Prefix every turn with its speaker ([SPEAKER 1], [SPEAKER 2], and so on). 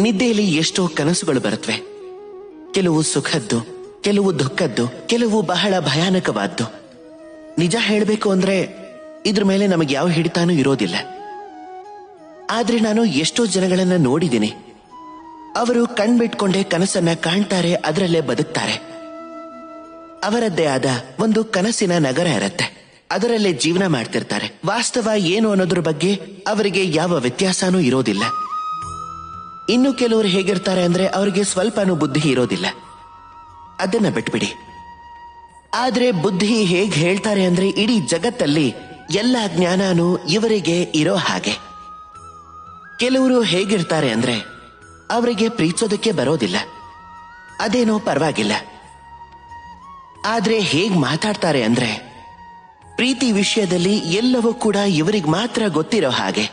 [SPEAKER 1] ನಿದ್ದೆಯಲ್ಲಿ ಎಷ್ಟೋ ಕನಸುಗಳು ಬರುತ್ತವೆ. ಕೆಲವು ಸುಖದ್ದು, ಕೆಲವು ದುಃಖದ್ದು, ಕೆಲವು ಬಹಳ ಭಯಾನಕವಾದ್ದು. ನಿಜ ಹೇಳಬೇಕು ಅಂದ್ರೆ ಇದ್ರ ಮೇಲೆ ನಮಗೆ ಯಾವ ಹಿಡಿತಾನೂ ಇರೋದಿಲ್ಲ. ಆದ್ರೆ ನಾನು ಎಷ್ಟೋ ಜನಗಳನ್ನ ನೋಡಿದ್ದೀನಿ. ಅವರು ಕಣ್ಬಿಟ್ಕೊಂಡೇ ಕನಸನ್ನ ಕಾಣ್ತಾರೆ, ಅದರಲ್ಲೇ ಬದುಕ್ತಾರೆ. ಅವರದ್ದೇ ಆದ ಒಂದು ಕನಸಿನ ನಗರ ಇರತ್ತೆ, ಅದರಲ್ಲೇ ಜೀವನ ಮಾಡ್ತಿರ್ತಾರೆ. ವಾಸ್ತವ ಏನು ಅನ್ನೋದ್ರ ಬಗ್ಗೆ ಅವರಿಗೆ ಯಾವ ವ್ಯತ್ಯಾಸನೂ ಇರೋದಿಲ್ಲ. ಇನ್ನು ಕೆಲವರು ಹೇಗಿರ್ತಾರೆ ಅಂದ್ರೆ ಅವರಿಗೆ ಸ್ವಲ್ಪನೂ ಬುದ್ಧಿ ಇರೋದಿಲ್ಲ. ಅದನ್ನ ಬಿಟ್ಬಿಡಿ. ಆದ್ರೆ ಬುದ್ಧಿ ಹೇಗ್ ಹೇಳ್ತಾರೆ ಅಂದ್ರೆ ಇಡೀ ಜಗತ್ತಲ್ಲಿ ಎಲ್ಲ ಜ್ಞಾನನೂ ಇವರಿಗೆ ಇರೋ ಹಾಗೆ. ಕೆಲವರು ಹೇಗಿರ್ತಾರೆ ಅಂದ್ರೆ ಅವರಿಗೆ ಪ್ರೀತಿಸೋದಕ್ಕೆ ಬರೋದಿಲ್ಲ, ಅದೇನೋ ಪರವಾಗಿಲ್ಲ. ಆದ್ರೆ ಹೇಗ್ ಮಾತಾಡ್ತಾರೆ ಅಂದ್ರೆ ಪ್ರೀತಿ ವಿಷಯದಲ್ಲಿ ಎಲ್ಲವೂ ಕೂಡ ಇವರಿಗೆ ಮಾತ್ರ ಗೊತ್ತಿರೋ ಹಾಗೆ.